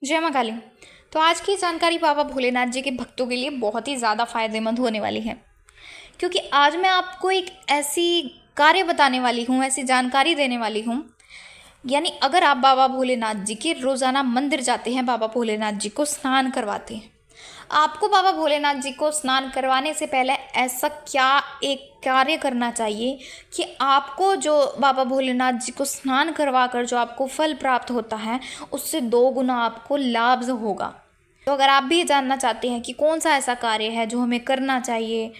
जय माँ काली। तो आज की जानकारी बाबा भोलेनाथ जी के भक्तों के लिए बहुत ही ज़्यादा फायदेमंद होने वाली है, क्योंकि आज मैं आपको एक ऐसी कार्य बताने वाली हूँ, ऐसी जानकारी देने वाली हूँ। यानी अगर आप बाबा भोलेनाथ जी के रोज़ाना मंदिर जाते हैं, बाबा भोलेनाथ जी को स्नान करवाते हैं, आपको बाबा भोलेनाथ जी को स्नान करवाने से पहले ऐसा क्या एक कार्य करना चाहिए कि आपको जो बाबा भोलेनाथ जी को स्नान करवा कर जो आपको फल प्राप्त होता है, उससे 2 गुना आपको लाभ होगा। तो अगर आप भी जानना चाहते हैं कि कौन सा ऐसा कार्य है जो हमें करना चाहिए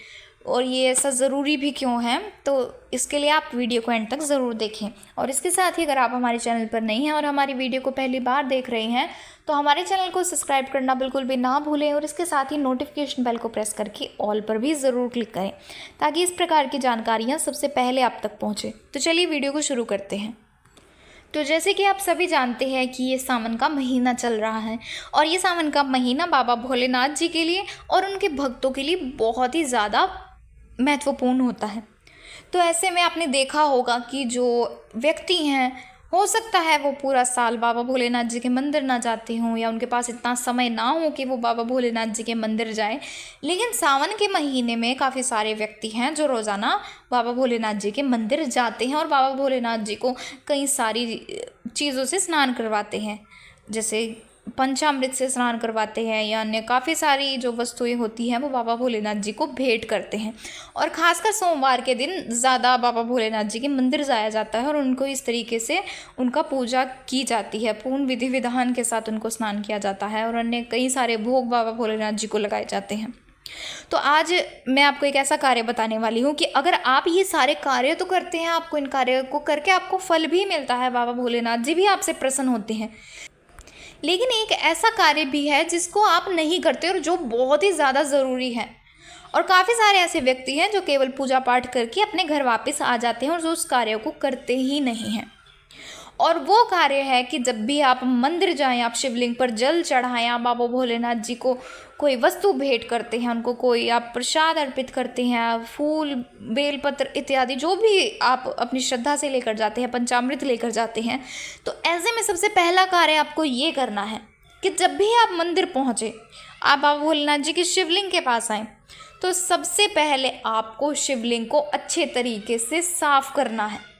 और ये ऐसा ज़रूरी भी क्यों है, तो इसके लिए आप वीडियो को एंड तक ज़रूर देखें। और इसके साथ ही अगर आप हमारे चैनल पर नए हैं और हमारी वीडियो को पहली बार देख रहे हैं, तो हमारे चैनल को सब्सक्राइब करना बिल्कुल भी ना भूलें और इसके साथ ही नोटिफिकेशन बेल को प्रेस करके ऑल पर भी ज़रूर क्लिक करें, ताकि इस प्रकार की जानकारियाँ सबसे पहले आप तक पहुँचे। तो चलिए वीडियो को शुरू करते हैं। तो जैसे कि आप सभी जानते हैं कि ये सावन का महीना चल रहा है और ये सावन का महीना बाबा भोलेनाथ जी के लिए और उनके भक्तों के लिए बहुत ही ज़्यादा महत्वपूर्ण होता है। तो ऐसे में आपने देखा होगा कि जो व्यक्ति हैं, हो सकता है वो पूरा साल बाबा भोलेनाथ जी के मंदिर ना जाते हों या उनके पास इतना समय ना हो कि वो बाबा भोलेनाथ जी के मंदिर जाएं, लेकिन सावन के महीने में काफ़ी सारे व्यक्ति हैं जो रोज़ाना बाबा भोलेनाथ जी के मंदिर जाते हैं और बाबा भोलेनाथ जी को कई सारी चीज़ों से स्नान करवाते हैं, जैसे पंचामृत से स्नान करवाते हैं या अन्य काफ़ी सारी जो वस्तुएं होती हैं वो बाबा भोलेनाथ जी को भेंट करते हैं। और ख़ासकर सोमवार के दिन ज़्यादा बाबा भोलेनाथ जी के मंदिर जाया जाता है और उनको इस तरीके से उनका पूजा की जाती है, पूर्ण विधि विधान के साथ उनको स्नान किया जाता है और अन्य कई सारे भोग बाबा भोलेनाथ जी को लगाए जाते हैं। तो आज मैं आपको एक ऐसा कार्य बताने वाली हूँ कि अगर आप ये सारे कार्य तो करते हैं, आपको इन कार्यों को करके आपको फल भी मिलता है, बाबा भोलेनाथ जी भी आपसे प्रसन्न होते हैं, लेकिन एक ऐसा कार्य भी है जिसको आप नहीं करते और जो बहुत ही ज़्यादा ज़रूरी है। और काफ़ी सारे ऐसे व्यक्ति हैं जो केवल पूजा पाठ करके अपने घर वापस आ जाते हैं और जो उस कार्य को करते ही नहीं हैं। और वो कार्य है कि जब भी आप मंदिर जाएं, आप शिवलिंग पर जल चढ़ाएं, आप बाबा भोलेनाथ जी को कोई वस्तु भेंट करते हैं, उनको कोई आप प्रसाद अर्पित करते हैं, फूल बेलपत्र इत्यादि जो भी आप अपनी श्रद्धा से लेकर जाते हैं, पंचामृत लेकर जाते हैं, तो ऐसे में सबसे पहला कार्य आपको ये करना है कि जब भी आप मंदिर पहुँचे, आप बाबा भोलेनाथ जी की शिवलिंग के पास आएँ, तो सबसे पहले आपको शिवलिंग को अच्छे तरीके से साफ करना है।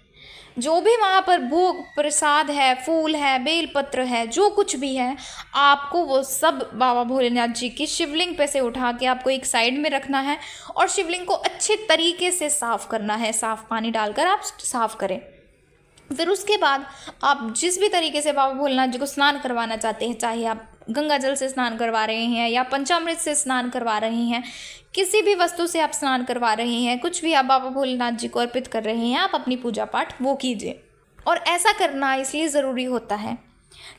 जो भी वहाँ पर भोग प्रसाद है, फूल है, बेलपत्र है, जो कुछ भी है, आपको वो सब बाबा भोलेनाथ जी की शिवलिंग पे से उठा के आपको एक साइड में रखना है और शिवलिंग को अच्छे तरीके से साफ़ करना है। साफ़ पानी डालकर आप साफ़ करें। फिर उसके बाद आप जिस भी तरीके से बाबा भोलेनाथ जी को स्नान करवाना चाहते हैं, चाहे आप गंगा जल से स्नान करवा रहे हैं या पंचामृत से स्नान करवा रहे हैं, किसी भी वस्तु से आप स्नान करवा रहे हैं, कुछ भी आप बाबा भोलेनाथ जी को अर्पित कर रहे हैं, आप अपनी पूजा पाठ वो कीजिए। और ऐसा करना इसलिए ज़रूरी होता है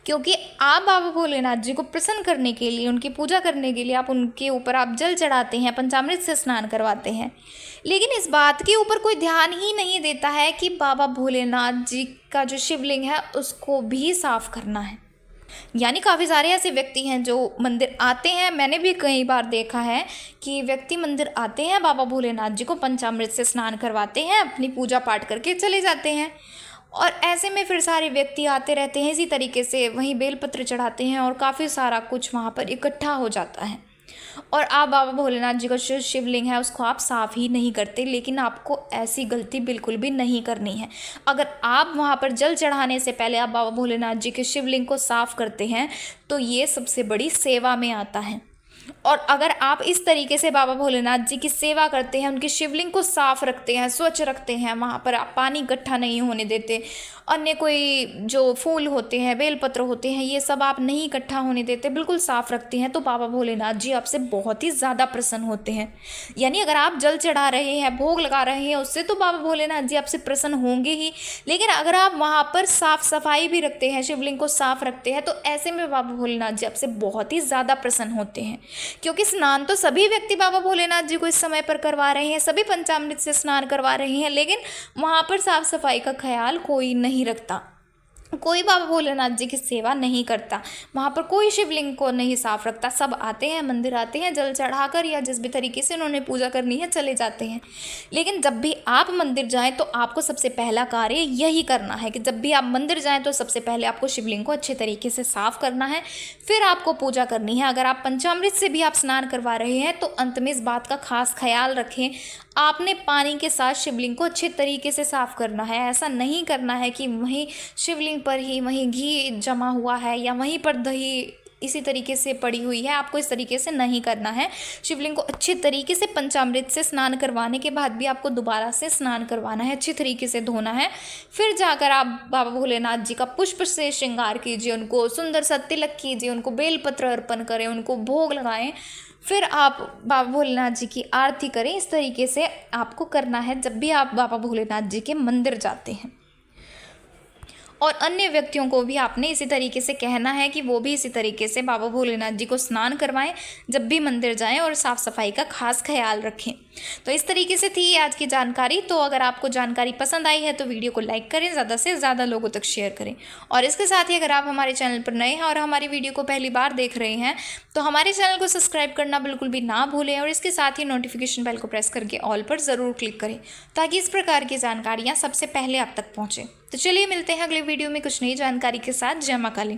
क्योंकि आप बाबा भोलेनाथ जी को प्रसन्न करने के लिए, उनकी पूजा करने के लिए आप उनके ऊपर आप जल चढ़ाते हैं, पंचामृत से स्नान करवाते हैं, लेकिन इस बात के ऊपर कोई ध्यान ही नहीं देता है कि बाबा भोलेनाथ जी का जो शिवलिंग है उसको भी साफ़ करना है। यानी काफ़ी सारे ऐसे व्यक्ति हैं जो मंदिर आते हैं, मैंने भी कई बार देखा है कि व्यक्ति मंदिर आते हैं, बाबा भोलेनाथ जी को पंचामृत से स्नान करवाते हैं, अपनी पूजा पाठ करके चले जाते हैं और ऐसे में फिर सारे व्यक्ति आते रहते हैं इसी तरीके से, वहीं बेलपत्र चढ़ाते हैं और काफ़ी सारा कुछ वहाँ पर इकट्ठा हो जाता है और आप बाबा भोलेनाथ जी का जो शिवलिंग है उसको आप साफ़ ही नहीं करते। लेकिन आपको ऐसी गलती बिल्कुल भी नहीं करनी है। अगर आप वहाँ पर जल चढ़ाने से पहले आप बाबा भोलेनाथ जी के शिवलिंग को साफ़ करते हैं तो ये सबसे बड़ी सेवा में आता है। और अगर आप इस तरीके से बाबा भोलेनाथ जी की सेवा करते हैं, उनकी शिवलिंग को साफ़ रखते हैं, स्वच्छ रखते हैं, वहाँ पर आप पानी इकट्ठा नहीं होने देते, अन्य कोई जो फूल होते हैं, बेलपत्र होते हैं, ये सब आप नहीं इकट्ठा होने देते, बिल्कुल साफ़ रखते हैं, तो बाबा भोलेनाथ जी आपसे बहुत ही ज़्यादा प्रसन्न होते हैं। यानी अगर आप जल चढ़ा रहे हैं, भोग लगा रहे हैं, उससे तो बाबा भोलेनाथ जी आपसे प्रसन्न होंगे ही, लेकिन अगर आप वहाँ पर साफ़ सफाई भी रखते हैं, शिवलिंग को साफ़ रखते हैं, तो ऐसे में बाबा भोलेनाथ जी आपसे बहुत ही ज़्यादा प्रसन्न होते हैं। क्योंकि स्नान तो सभी व्यक्ति बाबा भोलेनाथ जी को इस समय पर करवा रहे हैं, सभी पंचामृत से स्नान करवा रहे हैं, लेकिन वहाँ पर साफ़ सफाई का ख्याल कोई नहीं रखता। कोई बाबा भोलेनाथ जी की सेवा नहीं करता, वहाँ पर कोई शिवलिंग को नहीं साफ रखता। सब आते हैं, मंदिर आते हैं, जल चढ़ाकर या जिस भी तरीके से उन्होंने पूजा करनी है चले जाते हैं। लेकिन जब भी आप मंदिर जाएं तो आपको सबसे पहला कार्य यही करना है कि जब भी आप मंदिर जाएं तो सबसे पहले आपको शिवलिंग को अच्छे तरीके से साफ करना है, फिर आपको पूजा करनी है। अगर आप पंचामृत से भी आप स्नान करवा रहे हैं तो अंत में इस बात का खास ख्याल रखें, आपने पानी के साथ शिवलिंग को अच्छे तरीके से साफ़ करना है। ऐसा नहीं करना है कि वहीं शिवलिंग पर ही वहीं घी जमा हुआ है या वहीं पर दही इसी तरीके से पड़ी हुई है, आपको इस तरीके से नहीं करना है। शिवलिंग को अच्छे तरीके से पंचामृत से स्नान करवाने के बाद भी आपको दोबारा से स्नान करवाना है, अच्छे तरीके से धोना है। फिर जाकर आप बाबा भोलेनाथ जी का पुष्प से श्रृंगार कीजिए, उनको सुंदर सा तिलक कीजिए, उनको बेलपत्र अर्पण करें, उनको भोग लगाएं। फिर आप बाबा भोलेनाथ जी की आरती करें। इस तरीके से आपको करना है जब भी आप बाबा भोलेनाथ जी के मंदिर जाते हैं। और अन्य व्यक्तियों को भी आपने इसी तरीके से कहना है कि वो भी इसी तरीके से बाबा भोलेनाथ जी को स्नान करवाएं जब भी मंदिर जाएं और साफ़ सफाई का खास ख्याल रखें। तो इस तरीके से थी आज की जानकारी। तो अगर आपको जानकारी पसंद आई है तो वीडियो को लाइक करें, ज़्यादा से ज़्यादा लोगों तक शेयर करें। और इसके साथ ही अगर आप हमारे चैनल पर नए हैं और हमारी वीडियो को पहली बार देख रहे हैं तो हमारे चैनल को सब्सक्राइब करना बिल्कुल भी ना भूलें और इसके साथ ही नोटिफिकेशन बेल को प्रेस करके ऑल पर ज़रूर क्लिक करें ताकि इस प्रकार की जानकारियाँ सबसे पहले आप तक पहुँचें। तो चलिए मिलते हैं अगले वीडियो में कुछ नई जानकारी के साथ। जय मां काली।